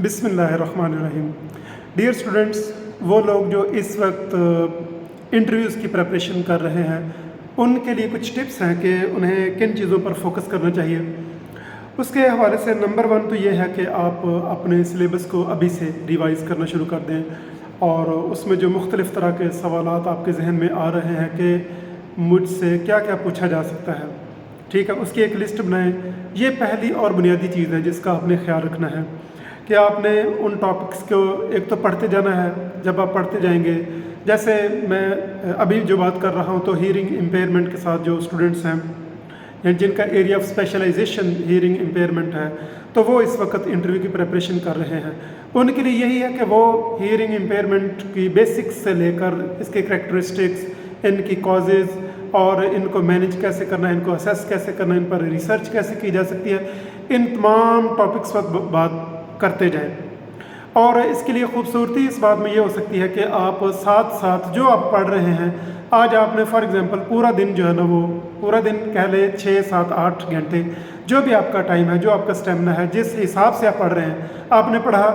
बिस्मिल्लाहिर्रहमानिर्रहीम। Dear students, वो लोग जो इस वक्त इंटरव्यूज़ की प्रिपरेशन कर रहे हैं उनके लिए कुछ टिप्स हैं कि उन्हें किन चीज़ों पर फोकस करना चाहिए। उसके हवाले से नंबर वन तो ये है कि आप अपने सिलेबस को अभी से रिवाइज़ करना शुरू कर दें और उसमें जो मुख्तलिफ़ तरह के सवालात आपके जहन में आ रहे हैं कि मुझसे क्या क्या पूछा जा सकता है, ठीक है, उसकी एक लिस्ट बनाएं। ये पहली और बुनियादी चीज़ है जिसका आपने ख्याल रखना है कि आपने उन टॉपिक्स को एक तो पढ़ते जाना है। जब आप पढ़ते जाएंगे, जैसे मैं अभी जो बात कर रहा हूँ तो हीयरिंग इम्पेयरमेंट के साथ जो स्टूडेंट्स हैं या जिनका area of specialization hearing impairment है, तो वो इस वक्त इंटरव्यू की प्रिपरेशन कर रहे हैं। उनके लिए यही है कि वो हीयरिंग इम्पेयरमेंट की बेसिक्स से लेकर इसके करैक्टरिस्टिक्स, इनकी कॉजेज़ और इनको मैनेज कैसे करना है, इनको असेस कैसे करना है, इन पर रिसर्च कैसे की जा सकती है, इन तमाम टॉपिक्स पर बात करते जाएं। और इसके लिए खूबसूरती इस बात में ये हो सकती है कि आप साथ साथ जो आप पढ़ रहे हैं, आज आपने फॉर एग्जांपल पूरा दिन जो है ना, वो पूरा दिन कह ले 6, 7, 8 घंटे जो भी आपका टाइम है, जो आपका स्टेमिना है, जिस हिसाब से आप पढ़ रहे हैं, आपने पढ़ा।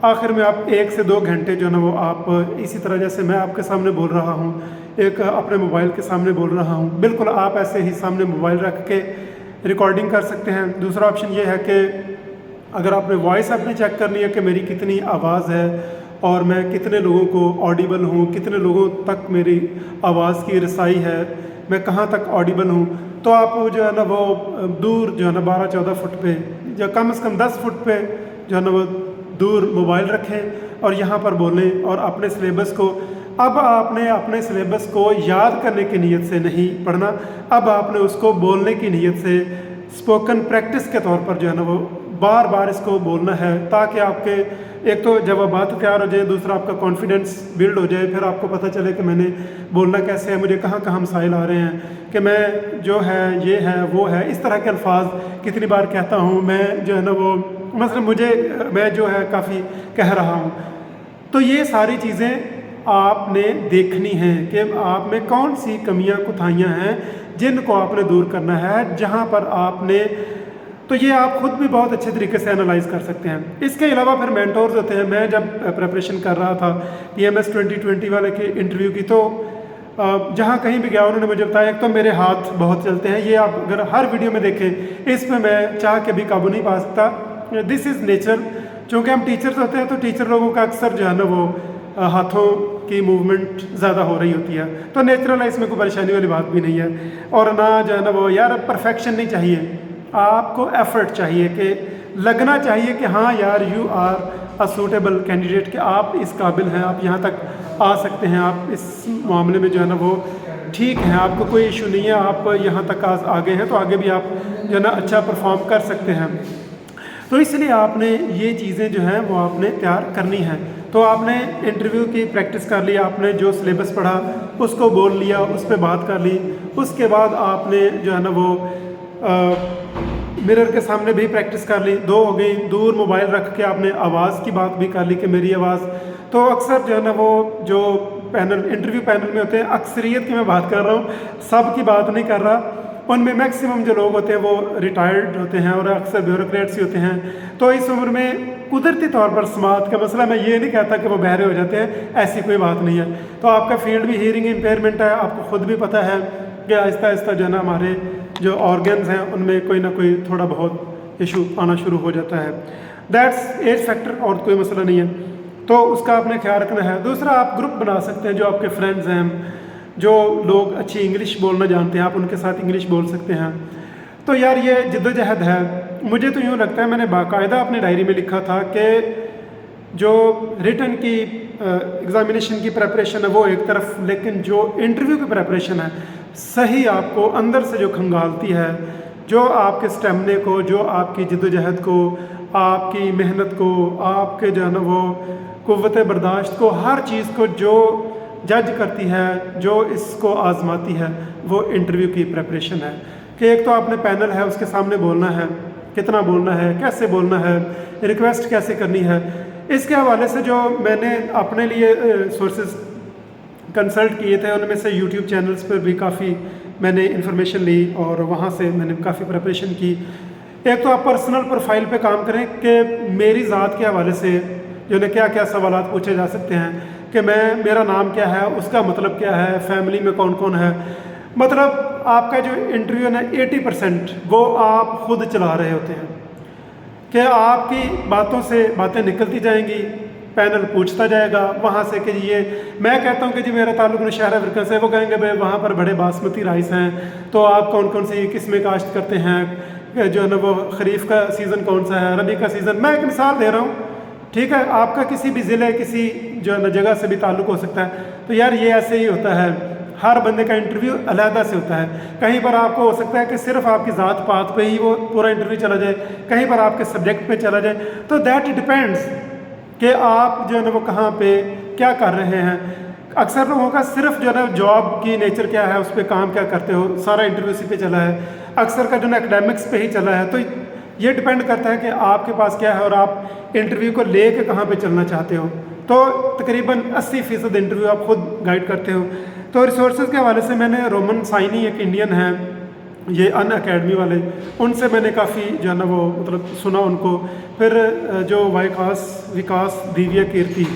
आखिर में आप 1 से 2 घंटे जो है ना वो आप इसी तरह जैसे मैं आपके सामने बोल रहा हूँ, एक अपने मोबाइल के सामने बोल रहा हूँ, बिल्कुल आप ऐसे ही सामने मोबाइल रख के रिकॉर्डिंग कर सकते हैं। दूसरा ऑप्शन ये है कि अगर आपने वॉइस अपनी चेक करनी है कि मेरी कितनी आवाज़ है और मैं कितने लोगों को ऑडिबल हूँ, कितने लोगों तक मेरी आवाज़ की रसाई है, मैं कहाँ तक ऑडिबल हूँ, तो आप जो है ना वो दूर जो है ना 12-14 फुट पे या कम से कम 10 फुट पे जो है ना वो दूर मोबाइल रखें और यहाँ पर बोलें। और अपने सिलेबस को, अब आपने अपने सिलेबस को याद करने की नीयत से नहीं पढ़ना, अब आपने उसको बोलने की नीयत से स्पोकन प्रैक्टिस के तौर पर जो है ना वो बार बार इसको बोलना है, ताकि आपके एक तो जब बात तैयार हो जाए, दूसरा आपका कॉन्फिडेंस बिल्ड हो जाए, फिर आपको पता चले कि मैंने बोलना कैसे है, मुझे कहाँ कहाँ मसाइल आ रहे हैं, कि मैं जो है ये है वो है, इस तरह के अल्फाज कितनी बार कहता हूँ मैं जो है ना वो, मतलब मैं जो है काफ़ी कह रहा हूँ। तो ये सारी चीज़ें आपने देखनी हैं कि आप में कौन सी कमियां कुताहियां हैं जिनको आपने दूर करना है, जहां पर आपने, तो ये आप खुद भी बहुत अच्छे तरीके से एनालाइज कर सकते हैं। इसके अलावा फिर मेंटोर्स होते हैं। मैं जब प्रिपरेशन कर रहा था PMS 2020 वाले के इंटरव्यू की, तो जहाँ कहीं भी गया उन्होंने मुझे बताया, एक तो मेरे हाथ बहुत चलते हैं, ये आप अगर हर वीडियो में देखें, इसमें मैं चाह के भी काबू नहीं पा सकता। This is nature. चूँकि हम टीचर्स होते हैं तो टीचर लोगों का अक्सर जो है ना वो हाथों की मूवमेंट ज़्यादा हो रही होती है, तो नेचुरल है, इसमें कोई परेशानी वाली बात भी नहीं है। और ना जो है ना वो यार परफेक्शन नहीं चाहिए, आपको एफर्ट चाहिए कि लगना चाहिए कि हाँ यार you are a suitable candidate, कि आप इस काबिल हैं, आप यहाँ तक आ सकते हैं, आप इस मामले में जो है ना वो ठीक हैं, आपको कोई इशू नहीं है, आप यहाँ तक आगे हैं, तो आगे भी आप जो है ना अच्छा परफॉर्म कर सकते हैं। तो इसलिए आपने ये चीज़ें जो हैं वो आपने तैयार करनी हैं। तो आपने इंटरव्यू की प्रैक्टिस कर ली, आपने जो सिलेबस पढ़ा उसको बोल लिया, उस पर बात कर ली। उसके बाद आपने जो है ना वो मिरर के सामने भी प्रैक्टिस कर ली। 2 हो गई, दूर मोबाइल रख के आपने आवाज़ की बात भी कर ली कि मेरी आवाज़। तो अक्सर जो है ना वो जो पैनल, इंटरव्यू पैनल में होते हैं, अक्सरियत की मैं बात कर रहा हूँ, सब की बात नहीं कर रहा, उनमें मैक्सिमम जो लोग होते हैं वो रिटायर्ड होते हैं और अक्सर ब्यूरोक्रेट्स ही होते हैं। तो इस उम्र में कुदरती तौर पर समात का मसला, मैं ये नहीं कहता कि वो बहरे हो जाते हैं, ऐसी कोई बात नहीं है। तो आपका फील्ड भी हीयरिंग इम्पेयरमेंट है, आपको खुद भी पता है कि आहिस्ता आहिस्ता जो है ना हमारे जो ऑर्गन्स हैं उनमें कोई ना कोई थोड़ा बहुत इशू आना शुरू हो जाता है। दैट्स एज फैक्टर, और कोई मसला नहीं है, तो उसका आपने ख्याल रखना है। दूसरा, आप ग्रुप बना सकते हैं, जो आपके फ्रेंड्स हैं, जो लोग अच्छी इंग्लिश बोलना जानते हैं, आप उनके साथ इंग्लिश बोल सकते हैं। तो यार ये जिद्दोजहद है। मुझे तो यूँ लगता है, मैंने बाकायदा अपनी डायरी में लिखा था कि जो रिटन की एग्ज़ामिनेशन की प्रिपरेशन है वो एक तरफ, लेकिन जो इंटरव्यू की प्रिपरेशन है सही आपको अंदर से जो खंगालती है, जो आपके स्टेमिने को, जो आपकी जिद्दोजहद को, आपकी मेहनत को, आपके जो है ना वो कुव्वत बर्दाश्त को, हर चीज़ को जो जज करती है, जो इसको आजमाती है, वो इंटरव्यू की प्रिपरेशन है। कि एक तो आपने पैनल है उसके सामने बोलना है, कितना बोलना है, कैसे बोलना है, रिक्वेस्ट कैसे करनी है। इसके हवाले से जो मैंने अपने लिए सोर्सेज कंसल्ट किए थे, उनमें से यूट्यूब चैनल्स पर भी काफ़ी मैंने इन्फॉर्मेशन ली और वहाँ से मैंने काफ़ी प्रिपरेशन की। एक तो आप पर्सनल प्रोफाइल पे काम करें कि मेरी ज़ात के हवाले से जो है क्या क्या सवालात पूछे जा सकते हैं, कि मेरा नाम क्या है, उसका मतलब क्या है, फैमिली में कौन कौन है। मतलब आपका जो इंटरव्यू है ना 80% वो आप खुद चला रहे होते हैं, कि आपकी बातों से बातें निकलती जाएंगी, पैनल पूछता जाएगा वहाँ से कि ये मैं कहता हूँ कि जी मेरा ताल्लुक नौशहरा अफ्रीका से, वो कहेंगे भाई वहाँ पर बड़े बासमती राइस हैं, तो आप कौन कौन सी किस्में काश्त करते हैं, जो है ना वो खरीफ का सीज़न कौन सा है, रबी का सीज़न। मैं एक मिसाल दे रहा हूँ, ठीक है, आपका किसी भी ज़िले किसी जो है ना जगह से भी ताल्लुक़ हो सकता है। तो यार ये ऐसे ही होता है, हर बंदे का इंटरव्यू अलहदा से होता है। कहीं पर आपको हो सकता है कि सिर्फ आपकी ज़ात पात पे ही वो पूरा इंटरव्यू चला जाए, कहीं पर आपके सब्जेक्ट पे चला जाए। तो दैट डिपेंड्स कि आप जो है ना वो कहाँ पे क्या कर रहे हैं। अक्सर लोगों का सिर्फ जो है ना जॉब की नेचर क्या है, उस पर काम क्या करते हो, सारा इंटरव्यू इसी पे चला है। अक्सर का जो है ना एकेडमिक्स पे ही चला है। तो ये डिपेंड करता है कि आपके पास क्या है और आप इंटरव्यू को ले कर कहाँ पर चलना चाहते हो। तो तकरीबन 80% इंटरव्यू आप खुद गाइड करते हो। तो रिसोर्सेज के हवाले से मैंने रोमन साइनी एक इंडियन है, ये अन अकेडमी वाले, उनसे मैंने काफ़ी जो है ना वो मतलब सुना उनको। फिर जो विकास दिव्या कीर्ति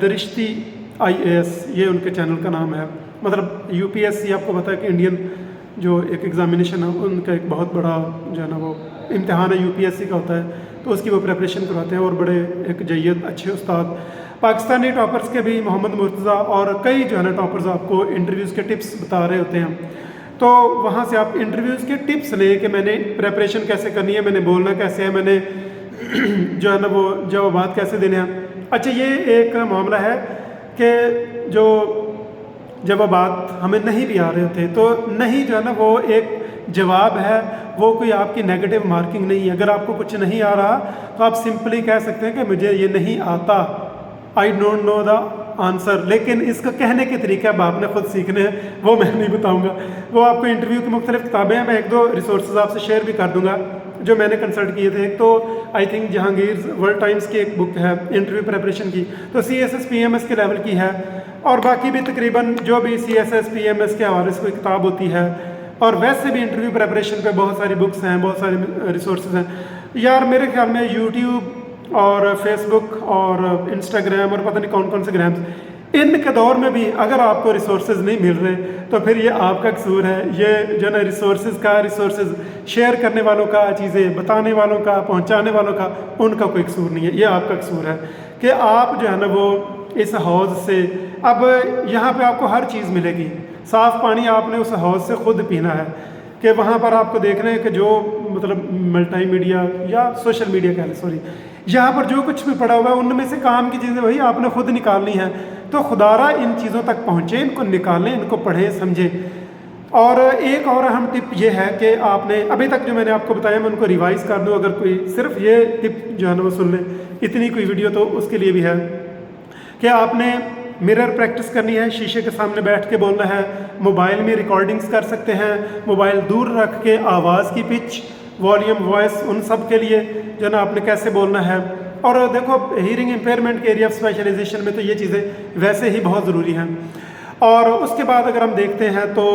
दरिश्ती IAS, ये उनके चैनल का नाम है। मतलब UPSC आपको पता है कि इंडियन जो एक एग्ज़ामिनेशन है उनका एक बहुत बड़ा जो है ना वो इम्तिहान है UPSC का होता है, तो उसकी वो प्रिपरेशन करवाते हैं और बड़े एक जय्यद अच्छे उस्ताद। पाकिस्तानी टॉपर्स के भी मोहम्मद मुर्तज़ा और कई जो है ना टॉपर्स आपको इंटरव्यूज़ के टिप्स बता रहे होते हैं। तो वहाँ से आप इंटरव्यूज़ के टिप्स लें कि मैंने प्रिपरेशन कैसे करनी है, मैंने बोलना कैसे है, मैंने जो है ना वो जवाबात कैसे देने हैं। अच्छा, ये एक मामला है कि जो जवाबात हमें नहीं भी आ रहे होते, तो नहीं जो है ना वो एक जवाब है, वो कोई आपकी नेगेटिव मार्किंग नहीं है। अगर आपको कुछ नहीं आ रहा तो आप सिंपली कह सकते हैं कि मुझे ये नहीं आता, I don't know the answer. लेकिन इसका कहने के तरीके अब आपने खुद सीखने हैं, वो मैं नहीं बताऊंगा। वो आपको इंटरव्यू की मुख्तलिफ किताबें हैं, मैं एक दो रिसोर्सेज आपसे शेयर भी कर दूंगा जो मैंने कंसल्ट किए थे। एक तो I think Jahangir world times की एक बुक है इंटरव्यू प्रिपरेशन की, तो CSS PMS के लेवल की है। और बाकी भी तकरीबन जो भी CSS PMS के हवाले से कोई किताब होती है, और वैसे भी इंटरव्यू प्रिपरेशन पे बहुत सारी बुक्स हैं, बहुत सारे रिसोर्सेज हैं। यार मेरे ख्याल में यूट्यूब और फेसबुक और इंस्टाग्राम और पता नहीं कौन कौन से ग्राम्स, इनके दौर में भी अगर आपको रिसोर्सेज नहीं मिल रहे तो फिर ये आपका कसूर है। ये जो है ना रिसोर्सेज शेयर करने वालों का, चीज़ें बताने वालों का, पहुंचाने वालों का, उनका कोई कसूर नहीं है, ये आपका कसूर है कि आप जो है ना वो इस हौज़ से, अब यहाँ पे आपको हर चीज़ मिलेगी, साफ़ पानी आपने उस हौज़ से खुद पीना है। कि वहाँ पर आपको देख रहे हैं कि जो मतलब मल्टीमीडिया या सोशल मीडिया कह लें, सॉरी, यहाँ पर जो कुछ भी पड़ा हुआ है उनमें से काम की चीज़ें वही आपने खुद निकालनी है। तो खुदारा इन चीज़ों तक पहुँचे, इनको निकालें, इनको पढ़ें, समझें। और एक और अहम टिप ये है कि आपने अभी तक जो मैंने आपको बताया मैं उनको रिवाइज़ कर दूँ, अगर कोई सिर्फ ये टिप जो है ना वो सुन ले, इतनी कोई वीडियो तो उसके लिए भी है कि आपने मिरर प्रैक्टिस करनी है, शीशे के सामने बैठ के बोलना है। मोबाइल में रिकॉर्डिंग्स कर सकते हैं, मोबाइल दूर रख के आवाज़ की पिच, वॉल्यूम, वॉइस, उन सब के लिए जो ना आपने कैसे बोलना है। और देखो हीयरिंग इम्पेयरमेंट के एरिया ऑफ स्पेशलाइजेशन में तो ये चीज़ें वैसे ही बहुत ज़रूरी हैं। और उसके बाद अगर हम देखते हैं तो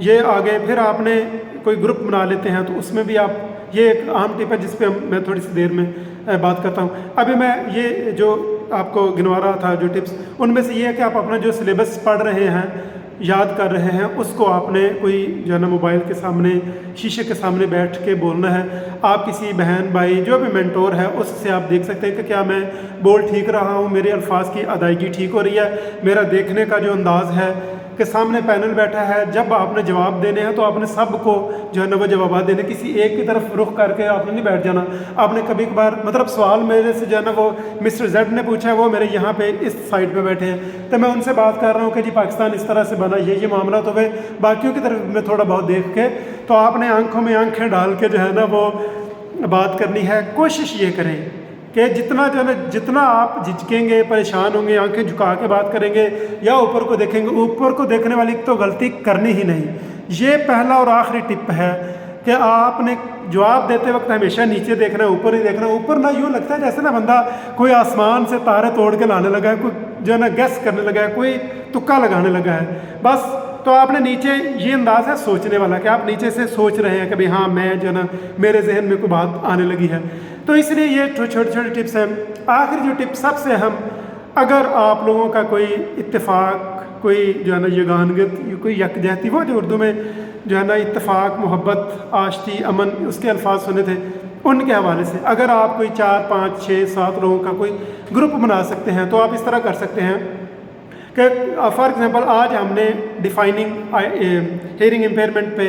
ये आगे फिर आपने कोई ग्रुप बना लेते हैं, तो उसमें भी आप, ये एक आम टिप है जिस पे मैं थोड़ी सी देर में बात करता हूँ। अभी मैं ये जो आपको गिनवा रहा था जो टिप्स, उनमें से ये है कि आप अपना जो सिलेबस पढ़ रहे हैं, याद कर रहे हैं, उसको आपने कोई जो है ना मोबाइल के सामने, शीशे के सामने बैठ के बोलना है। आप किसी बहन भाई जो भी मेंटोर है उससे आप देख सकते हैं कि क्या मैं बोल ठीक रहा हूँ, मेरे अल्फाज की अदायगी ठीक हो रही है, मेरा देखने का जो अंदाज़ है कि सामने पैनल बैठा है, जब आपने जवाब देने हैं तो आपने सबको जो है ना वो जवाब देने, किसी एक की तरफ रुख करके आपने नहीं बैठ जाना। आपने कभी कभार मतलब सवाल मेरे से जो है ना वो मिस्टर जेड ने पूछा है, वो मेरे यहाँ पे इस साइड पे बैठे हैं, तो मैं उनसे बात कर रहा हूँ कि जी पाकिस्तान इस तरह से बना, ये मामला, तो वे बाकियों की तरफ में थोड़ा बहुत देख के, तो आपने आंखों में आंखें डाल के जो है ना वो बात करनी है। कोशिश ये करें कि जितना जो है ना, जितना आप झिझकेंगे, परेशान होंगे, आंखें झुका के बात करेंगे या ऊपर को देखेंगे, ऊपर को देखने वाली तो गलती करनी ही नहीं। ये पहला और आखिरी टिप है कि आपने जवाब देते वक्त हमेशा नीचे देखना है, ऊपर ही देखना है। ऊपर ना यूँ लगता है जैसे ना बंदा कोई आसमान से तारे तोड़ के लाने लगा है, कोई जो है ना गैस करने लगा है, कोई तुक्का लगाने लगा है बस। तो आपने नीचे ये अंदाज़ है सोचने वाला कि आप नीचे से सोच रहे हैं कि भाई हाँ मैं जो ना मेरे जहन में कोई बात आने लगी है। तो इसलिए ये छोटे छोटे टिप्स हैं। आखिर जो टिप्स सबसे अहम, अगर आप लोगों का कोई इत्तेफाक, कोई जो है ना यगानगत, कोई यकजहती, वो जो उर्दू में जो है ना इत्तेफाक, मोहब्बत, आश्ती, अमन, उसके अल्फाज सुने थे, उनके हवाले से अगर आप कोई 4, 5, 6, 7 लोगों का कोई ग्रुप बना सकते हैं तो आप इस तरह कर सकते हैं कि फॉर एग्जांपल आज हमने डिफाइनिंग हियरिंग इम्पेयरमेंट पे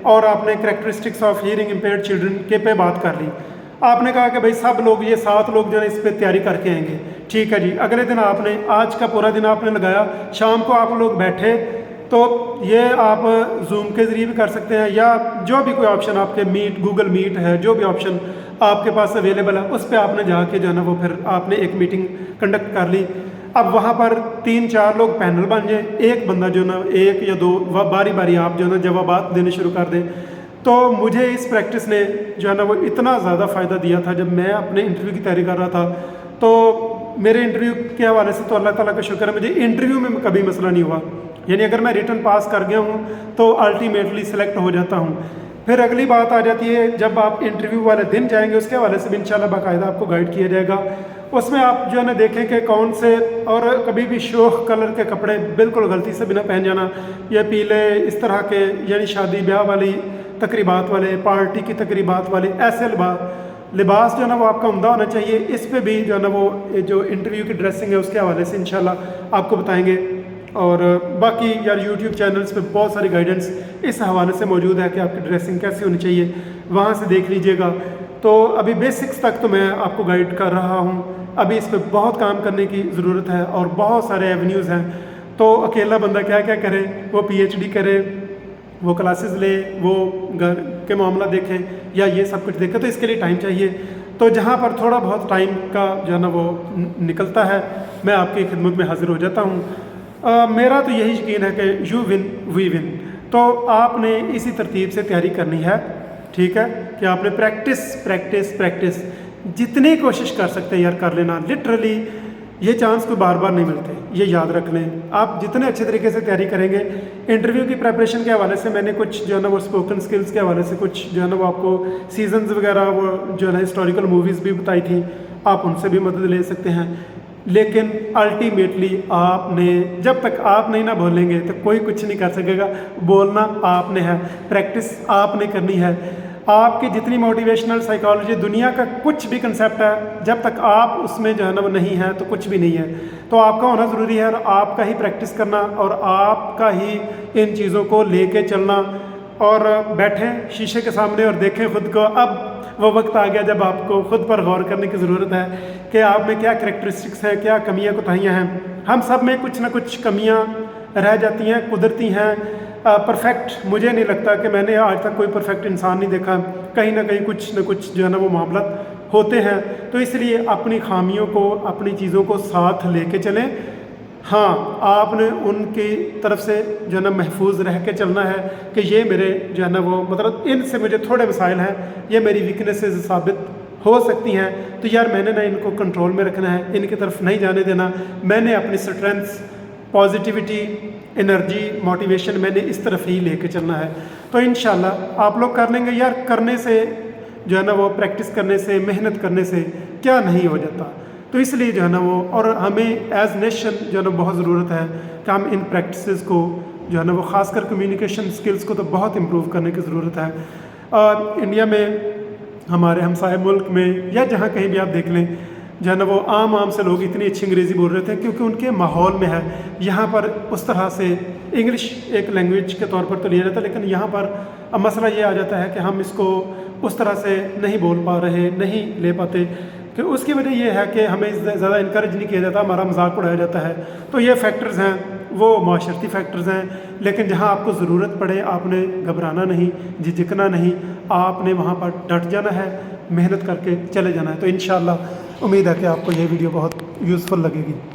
और आपने characteristics of hearing impaired children के पे बात कर ली। आपने कहा कि भाई सब लोग, ये 7 लोग जो है इस पर तैयारी करके आएंगे, ठीक है जी। अगले दिन आपने, आज का पूरा दिन आपने लगाया, शाम को आप लोग बैठे, तो ये आप जूम के ज़रिए भी कर सकते हैं या जो भी कोई ऑप्शन आपके, मीट, गूगल मीट है, जो भी ऑप्शन आपके पास अवेलेबल है उस पर आपने जाके जो है ना वो फिर आपने एक मीटिंग कंडक्ट कर ली। अब वहाँ पर 3-4 लोग पैनल बन जाए, एक बंदा जो ना 1 या 2 बारी बारी आप जो है ना जवाबात देने शुरू कर दें। तो मुझे इस प्रैक्टिस ने जो है ना वो इतना ज़्यादा फ़ायदा दिया था। जब मैं अपने इंटरव्यू की तैयारी कर रहा था तो मेरे इंटरव्यू के हवाले से तो अल्लाह ताला का शुक्र है, मुझे इंटरव्यू में कभी मसला नहीं हुआ। यानी अगर मैं रिटर्न पास कर गया हूँ तो अल्टीमेटली सिलेक्ट हो जाता हूँ। फिर अगली बात आ जाती है, जब आप इंटरव्यू वाले दिन जाएंगे उसके हवाले से भी इंशाल्लाह बाकायदा आपको गाइड किया जाएगा। उसमें आप जो है ना देखें कि कौन से, और कभी भी शोख कलर के कपड़े बिल्कुल गलती से भी ना पहन जाना, या पीले इस तरह के, यानी शादी ब्याह वाली तकरीबात वाले, पार्टी की तकरीबात वाले ऐसे लिबास जो है ना वो आपका उम्दा होना चाहिए। इस पे भी जो है ना वो जो इंटरव्यू की ड्रेसिंग है उसके हवाले से इंशाल्लाह आपको बताएंगे। और बाकी यार यूट्यूब चैनल्स पे बहुत सारी गाइडेंस इस हवाले से मौजूद है कि आपकी ड्रेसिंग कैसी होनी चाहिए, वहाँ से देख लीजिएगा। तो अभी बेसिक्स तक तो मैं आपको गाइड कर रहा हूँ, अभी इस पर बहुत काम करने की ज़रूरत है और बहुत सारे एवेन्यूज़ हैं। तो अकेला बंदा क्या क्या करे, वो PhD करे, वो क्लासेस ले, वो घर के मामला देखें, या ये सब कुछ देखें, तो इसके लिए टाइम चाहिए। तो जहाँ पर थोड़ा बहुत टाइम का जो है ना वो निकलता है, मैं आपकी खिदमत में हाजिर हो जाता हूँ। मेरा तो यही यकीन है कि यू विन वी विन। तो आपने इसी तरतीब से तैयारी करनी है, ठीक है, कि आपने प्रैक्टिस प्रैक्टिस प्रैक्टिस जितनी कोशिश कर सकते हैं यार कर लेना। लिटरली ये चांस को बार बार नहीं मिलते, ये याद रख लें। आप जितने अच्छे तरीके से तैयारी करेंगे, इंटरव्यू की प्रेपरेशन के हवाले से मैंने कुछ जो है ना वो स्पोकन स्किल्स के हवाले से कुछ जो है ना वो आपको सीजन्स वगैरह, वो जो है ना हिस्टोरिकल मूवीज़ भी बताई थी, आप उनसे भी मदद ले सकते हैं। लेकिन अल्टीमेटली आपने, जब तक आप नहीं ना बोलेंगे तो कोई कुछ नहीं कर सकेगा। बोलना आपने है, प्रैक्टिस आपने करनी है। आपकी जितनी मोटिवेशनल साइकोलॉजी, दुनिया का कुछ भी कंसेप्ट है, जब तक आप उसमें जो है ना वो नहीं है तो कुछ भी नहीं है। तो आपका होना ज़रूरी है और आपका ही प्रैक्टिस करना और आपका ही इन चीज़ों को लेके चलना। और बैठें शीशे के सामने और देखें खुद को। अब वो वक्त आ गया जब आपको खुद पर गौर करने की ज़रूरत है कि आप में क्या करैक्टरिस्टिक्स हैं, क्या कमियां कोताहियां हैं। हम सब में कुछ ना कुछ कमियां रह जाती हैं, कुदरती हैं। परफेक्ट मुझे नहीं लगता कि मैंने आज तक कोई परफेक्ट इंसान नहीं देखा। कहीं ना कहीं कुछ ना कुछ जो है ना वो मामला होते हैं। तो इसलिए अपनी खामियों को, अपनी चीज़ों को साथ लेके चलें। हाँ, आपने उनकी तरफ से जो है ना महफूज रह के चलना है कि ये मेरे जो है ना वो, मतलब इनसे मुझे थोड़े मसाइल हैं, ये मेरी वीकनेसेस साबित हो सकती हैं, तो यार मैंने ना इनको कंट्रोल में रखना है, इनकी तरफ नहीं जाने देना। मैंने अपनी स्ट्रेंथ्स, पॉजिटिविटी, एनर्जी, मोटिवेशन मैंने इस तरफ ही लेके चलना है। तो इंशाल्लाह आप लोग कर लेंगे यार। करने से जो है ना वो, प्रैक्टिस करने से, मेहनत करने से क्या नहीं हो जाता। तो इसलिए जो है ना वो, और हमें एज नेशन जो है ना बहुत ज़रूरत है कि हम इन प्रैक्टिसेस को जो है ना वो, ख़ासकर कम्युनिकेशन स्किल्स को तो बहुत इम्प्रूव करने की ज़रूरत है। इंडिया में, हमारे हमसाए मुल्क में, या जहाँ कहीं भी आप देख लें, जो है ना वो आम से लोग इतनी अच्छी अंग्रेज़ी बोल रहे थे क्योंकि उनके माहौल में है। यहाँ पर उस तरह से इंग्लिश एक लैंग्वेज के तौर पर तो लिया जाता है, लेकिन यहाँ पर मसला ये आ जाता है कि हम इसको उस तरह से नहीं बोल पा रहे, नहीं ले पाते। कि उसकी वजह ये है कि हमें ज़्यादा इनकरेज नहीं किया जाता, हमारा मजाक उड़ाया जाता है। तो ये फैक्टर्स हैं, वो माशरती फैक्टर्स हैं। लेकिन जहाँ आपको ज़रूरत पड़े, आपने घबराना नहीं, झिझकना नहीं, आपने वहाँ पर डट जाना है, मेहनत करके चले जाना है। तो इंशाल्लाह उम्मीद है कि आपको ये वीडियो बहुत यूज़फुल लगेगी।